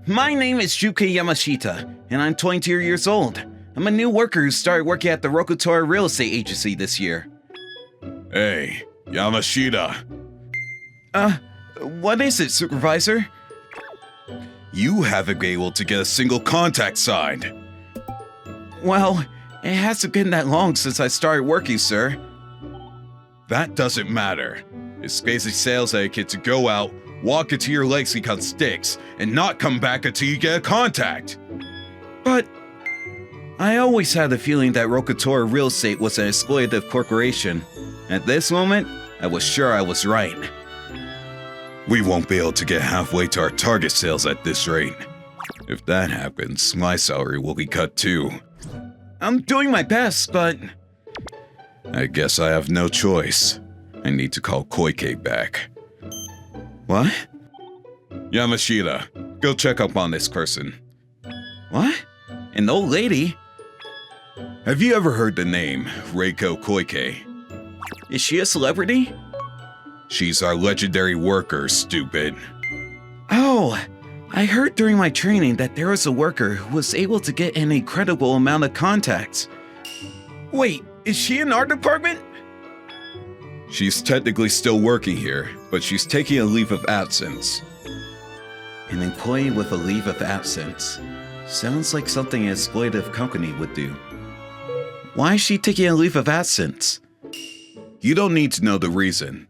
My name is Shuke Yamashita, and I'm 22 years old. I'm a new worker who started working at the Rokutora Real Estate Agency this year. Hey, Yamashita. What is it, Supervisor? You haven't been able to get a single contact signed. Well, it hasn't been that long since I started working, sir. That doesn't matter. It's basic sales etiquette to go out, walk into your lexicon sticks, and not come back until you get a contact. But I always had the feeling that Rokutora Real Estate was an exploitative corporation. At this moment, I was sure I was right. We won't be able to get halfway to our target sales at this rate. If that happens, my salary will be cut too. I'm doing my best, but... I guess I have no choice. I need to call Koike back. What? Yamashita, go check up on this person. What? An old lady? Have you ever heard the name Reiko Koike? Is she a celebrity? She's our legendary worker, stupid. Oh, I heard during my training that there was a worker who was able to get an incredible amount of contacts. Wait, is she in our department? She's technically still working here, but she's taking a leave of absence. An employee with a leave of absence. Sounds like something an exploitative company would do. Why is she taking a leave of absence? You don't need to know the reason.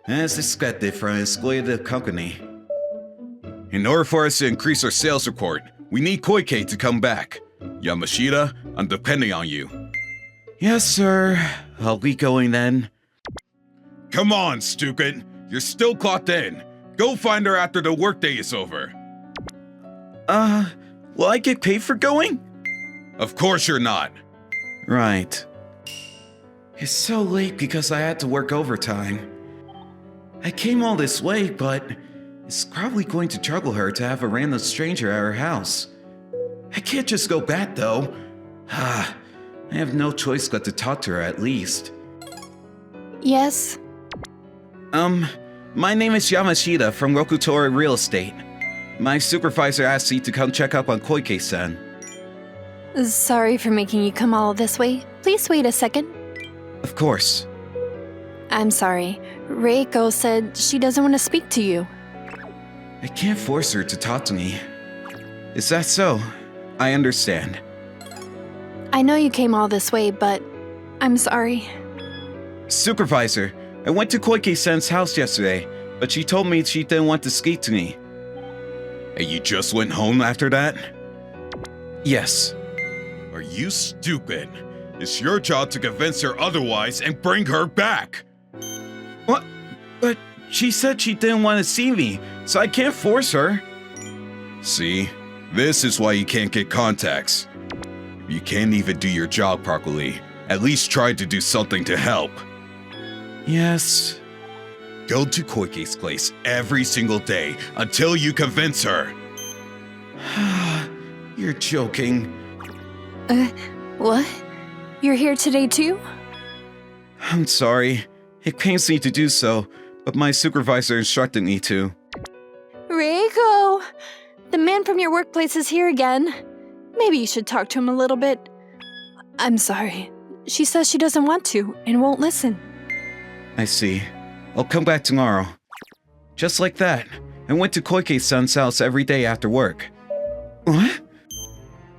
As expected from an exploitative company. In order for us to increase our sales report, we need Koike to come back. Yamashita, I'm depending on you. Yes, sir. I'll be going then. Come on, stupid. You're still clocked in. Go find her after the workday is over. Will I get paid for going? Of course you're not. Right. It's so late because I had to work overtime. I came all this way, but it's probably going to trouble her to have a random stranger at her house. I can't just go back though. I have no choice but to talk to her at least. Yes? My name is Yamashita from Rokutora Real Estate. My supervisor asked you to come check up on Koike-san. Sorry for making you come all this way. Please wait a second. Of course. I'm sorry. Reiko said she doesn't want to speak to you. I can't force her to talk to me. Is that so? I understand. I know you came all this way, but I'm sorry. Supervisor, I went to Koike-san's house yesterday, but she told me she didn't want to speak to me. And you just went home after that? Yes. Are you stupid? It's your job to convince her otherwise and bring her back. What? But she said she didn't want to see me, so I can't force her. See? This is why you can't get contacts. You can't even do your job properly. At least try to do something to help. Yes. Go to Koike's place every single day until you convince her. You're joking. What? You're here today too? I'm sorry. It pains me to do so, but my supervisor instructed me to. Reiko! The man from your workplace is here again. Maybe you should talk to him a little bit. I'm sorry. She says she doesn't want to and won't listen. I see. I'll come back tomorrow. Just like that, I went to Koike-san's house every day after work. What?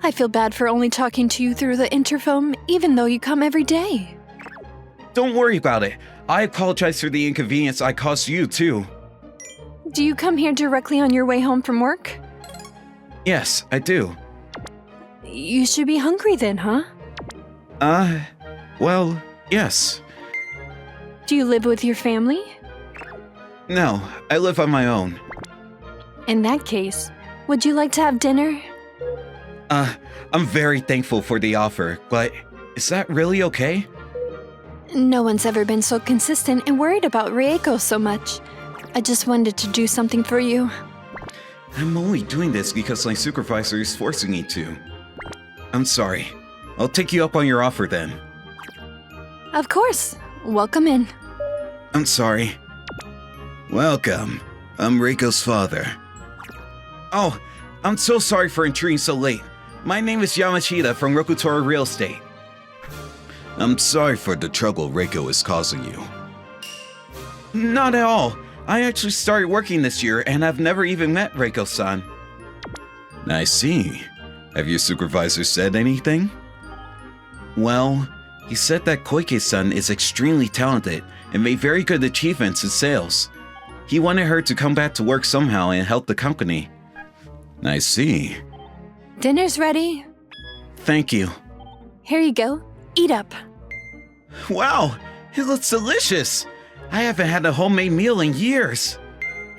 I feel bad for only talking to you through the interphone, even though you come every day. Don't worry about it. I apologize for the inconvenience I caused you, too. Do you come here directly on your way home from work? Yes, I do. You should be hungry then, huh? Well, yes. Do you live with your family? No, I live on my own. In that case, would you like to have dinner? I'm very thankful for the offer, but is that really okay? No one's ever been so consistent and worried about Reiko so much. I just wanted to do something for you. I'm only doing this because my supervisor is forcing me to. I'm sorry. I'll take you up on your offer then. Of course. Welcome in. I'm sorry. Welcome. I'm Reiko's father. Oh, I'm so sorry for intruding so late. My name is Yamashita from Rokutora Real Estate. I'm sorry for the trouble Reiko is causing you. Not at all. I actually started working this year and I've never even met Reiko-san. I see. Have your supervisor said anything? Well, he said that Koike-san is extremely talented and made very good achievements in sales. He wanted her to come back to work somehow and help the company. I see. Dinner's ready. Thank you. Here you go. Eat up. Wow, it looks delicious. I haven't had a homemade meal in years.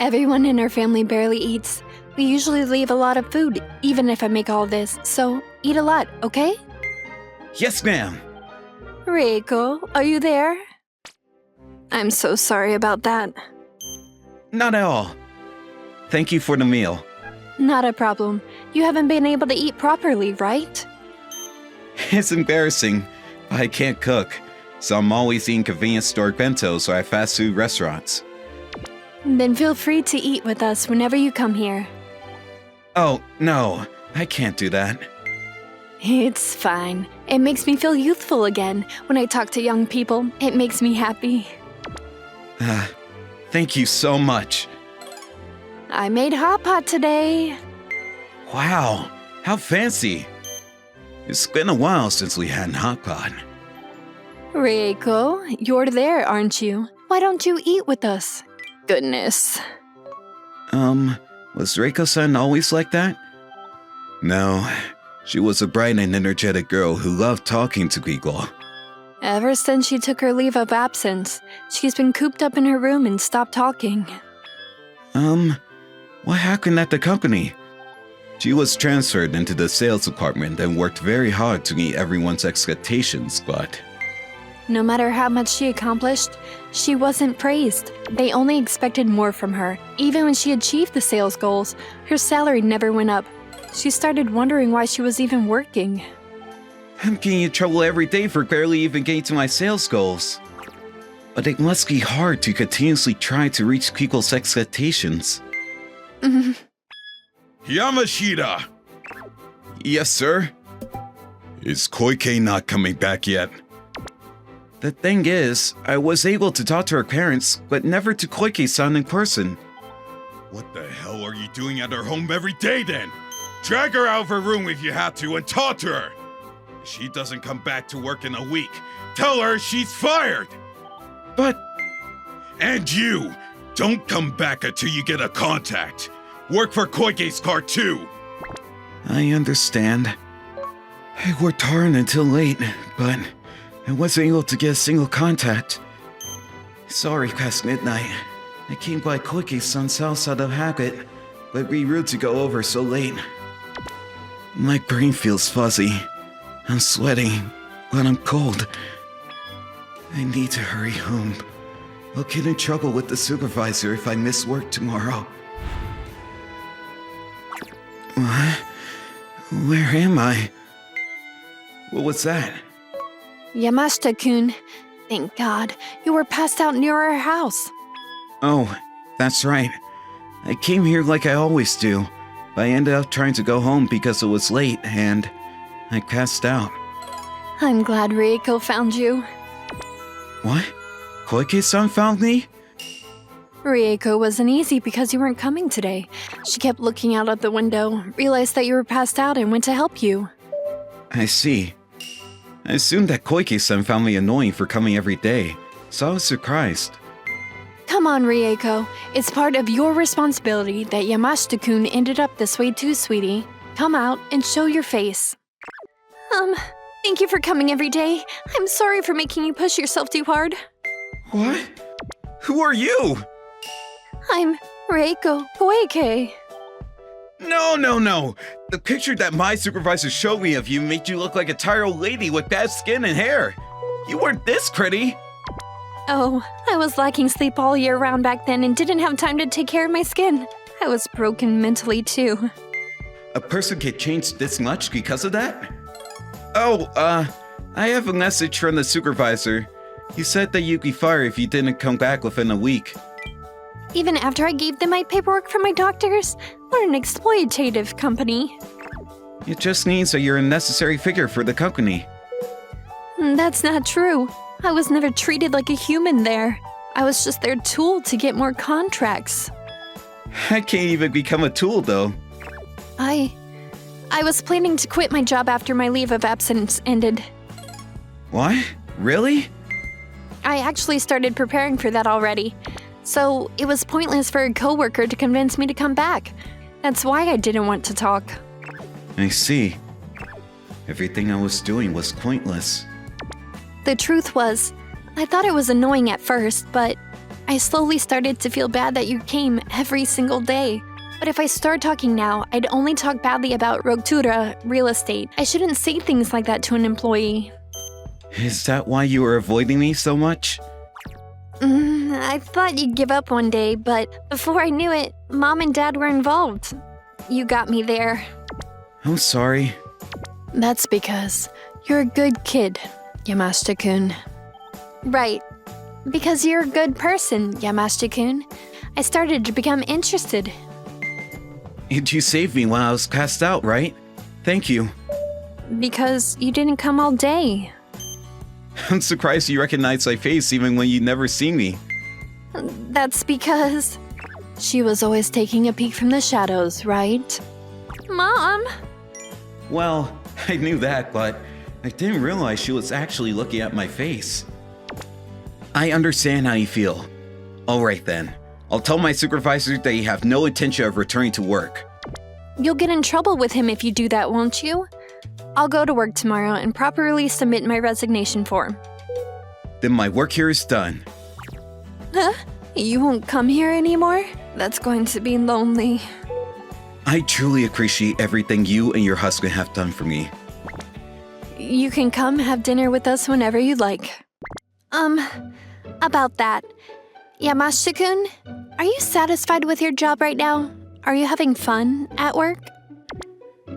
Everyone in our family barely eats. We usually leave a lot of food, even if I make all this, so eat a lot, okay? Yes, ma'am. Reiko, are you there? I'm so sorry about that. Not at all. Thank you for the meal. Not a problem. You haven't been able to eat properly, right? It's embarrassing, but I can't cook, so I'm always eating convenience store bentos or at fast food restaurants. Then feel free to eat with us whenever you come here. Oh, no, I can't do that. It's fine. It makes me feel youthful again. When I talk to young people, it makes me happy. Thank you so much. I made hot pot today. Wow, how fancy. It's been a while since we had hot pot. Reiko, you're there, aren't you? Why don't you eat with us? Goodness. Was Reiko-san always like that? No, she was a bright and energetic girl who loved talking to people. Ever since she took her leave of absence, she's been cooped up in her room and stopped talking. What happened at the company? She was transferred into the sales department and worked very hard to meet everyone's expectations, but... No matter how much she accomplished, she wasn't praised. They only expected more from her. Even when she achieved the sales goals, her salary never went up. She started wondering why she was even working. I'm getting in trouble every day for barely even getting to my sales goals. But it must be hard to continuously try to reach people's expectations. Yamashita! Yes, sir? Is Koike not coming back yet? The thing is, I was able to talk to her parents, but never to Koike-san in person. What the hell are you doing at her home every day then? Drag her out of her room if you have to and talk to her! If she doesn't come back to work in a week, tell her she's fired! But... And you! Don't come back until you get a contact! Work for Koike's car too! I understand. I worked hard until late, but I wasn't able to get a single contact. Sorry past midnight. I came by Koike-san's house out of habit, but it'd be rude to go over so late. My brain feels fuzzy. I'm sweating, but I'm cold. I need to hurry home. I'll get in trouble with the supervisor if I miss work tomorrow. What? Where am I? What was that? Yamashita-kun, thank God, you were passed out near our house. Oh, that's right. I came here like I always do, but I ended up trying to go home because it was late and I passed out. I'm glad Reiko found you. What? Koike-san found me? Reiko wasn't easy because you weren't coming today. She kept looking out of the window, realized that you were passed out, and went to help you. I see. I assumed that Koike-san found me annoying for coming every day, so I was surprised. Come on, Reiko. It's part of your responsibility that Yamashita-kun ended up this way too, sweetie. Come out and show your face. Thank you for coming every day. I'm sorry for making you push yourself too hard. What? Who are you? I'm Reiko Koike. No. The picture that my supervisor showed me of you made you look like a tired old lady with bad skin and hair. You weren't this pretty. Oh, I was lacking sleep all year round back then and didn't have time to take care of my skin. I was broken mentally too. A person can change this much because of that? Oh, I have a message from the supervisor. He said that you'd be fired if you didn't come back within a week. Even after I gave them my paperwork from my doctors? What an exploitative company. It just means that you're a necessary figure for the company. That's not true. I was never treated like a human there. I was just their tool to get more contracts. I can't even become a tool, though. I was planning to quit my job after my leave of absence ended. What? Really? I actually started preparing for that already. So it was pointless for a coworker to convince me to come back. That's why I didn't want to talk. I see. Everything I was doing was pointless. The truth was, I thought it was annoying at first, but I slowly started to feel bad that you came every single day. But if I start talking now, I'd only talk badly about Roktura real estate. I shouldn't say things like that to an employee. Is that why you were avoiding me so much? I thought you'd give up one day, but before I knew it, Mom and Dad were involved. You got me there. I'm sorry. That's because you're a good kid, Yamashita-kun. Right. Because you're a good person, Yamashita-kun. I started to become interested. You saved me when I was passed out, right? Thank you. Because you didn't come all day. I'm surprised you recognized my face even when you'd never seen me. That's because she was always taking a peek from the shadows, right? Mom! Well, I knew that, but I didn't realize she was actually looking at my face. I understand how you feel. Alright then. I'll tell my supervisor that you have no intention of returning to work. You'll get in trouble with him if you do that, won't you? I'll go to work tomorrow and properly submit my resignation form. Then my work here is done. Huh? You won't come here anymore? That's going to be lonely. I truly appreciate everything you and your husband have done for me. You can come have dinner with us whenever you'd like. About that. Yamashita-kun, are you satisfied with your job right now? Are you having fun at work?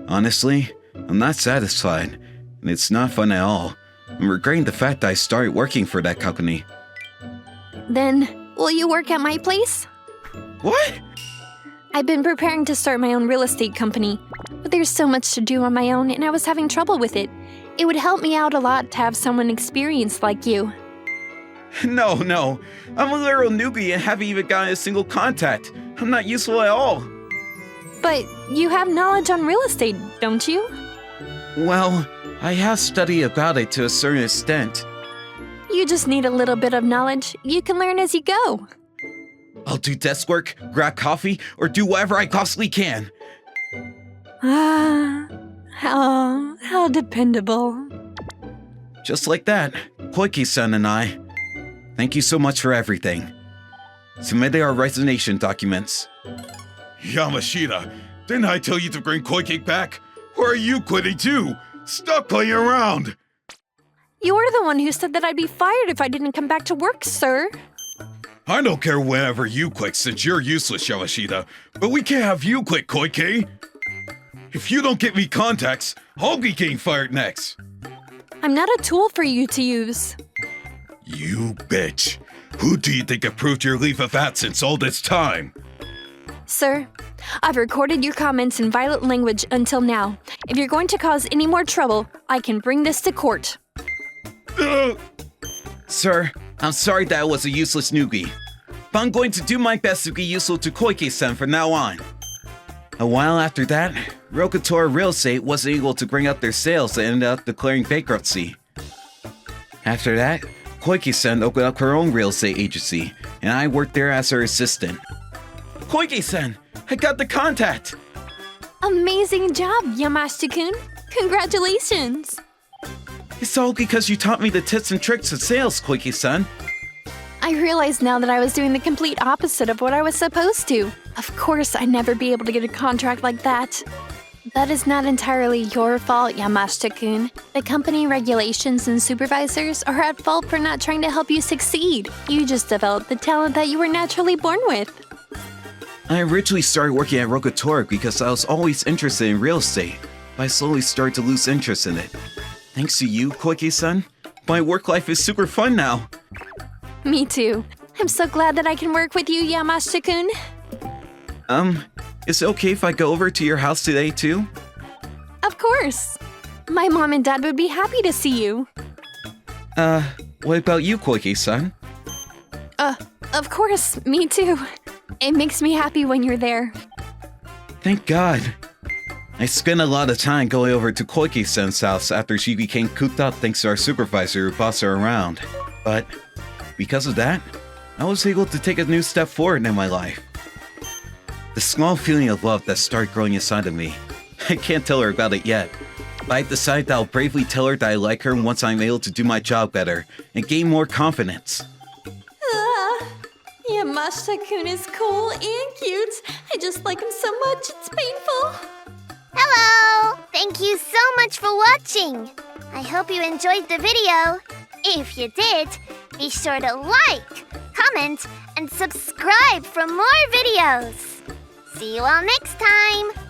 Honestly, I'm not satisfied, and it's not fun at all. I'm regretting the fact that I started working for that company. Then, will you work at my place? What? I've been preparing to start my own real estate company, but there's so much to do on my own and I was having trouble with it. It would help me out a lot to have someone experienced like you. No. I'm a literal newbie and haven't even gotten a single contact. I'm not useful at all. But you have knowledge on real estate, don't you? Well, I have studied about it to a certain extent. You just need a little bit of knowledge. You can learn as you go. I'll do desk work, grab coffee, or do whatever I possibly can. How dependable. Just like that, Koike-san and I. Thank you so much for everything. Submitted our resignation documents. Yamashita, didn't I tell you to bring Koike back? Or are you quitting too? Stop playing around! You're the one who said that I'd be fired if I didn't come back to work, sir. I don't care whenever you quit since you're useless, Yamashita, but we can't have you quit, Koike! If you don't get me contacts, I'll be getting fired next! I'm not a tool for you to use. You bitch! Who do you think approved your leave of absence all this time? Sir, I've recorded your comments in violent language until now. If you're going to cause any more trouble, I can bring this to court. Sir, I'm sorry that I was a useless newbie, but I'm going to do my best to be useful to Koike-san from now on. A while after that, Rokura Real Estate wasn't able to bring up their sales and ended up declaring bankruptcy. After that, Koike-san opened up her own real estate agency, and I worked there as her assistant. Koike-san, I got the contact! Amazing job, Yamashita-kun. Congratulations! It's all because you taught me the tips and tricks of sales, Koike-san. I realize now that I was doing the complete opposite of what I was supposed to. Of course, I'd never be able to get a contract like that. That is not entirely your fault, Yamashita-kun. The company regulations and supervisors are at fault for not trying to help you succeed. You just developed the talent that you were naturally born with. I originally started working at Rokura because I was always interested in real estate, but I slowly started to lose interest in it. Thanks to you, Koike-san, my work life is super fun now. Me too. I'm so glad that I can work with you, Yamashita-kun. Is it okay if I go over to your house today too? Of course. My mom and dad would be happy to see you. What about you, Koike-san? Of course, me too. It makes me happy when you're there. Thank God. I spent a lot of time going over to Koike-san's house after she became cooped up thanks to our supervisor who bossed her around. But because of that, I was able to take a new step forward in my life. The small feeling of love that started growing inside of me. I can't tell her about it yet, but I decided that I'll bravely tell her that I like her once I'm able to do my job better and gain more confidence. Yamashita-kun is cool and cute. I just like him so much, it's painful. Hello! Thank you so much for watching. I hope you enjoyed the video. If you did, be sure to like, comment, and subscribe for more videos. See you all next time.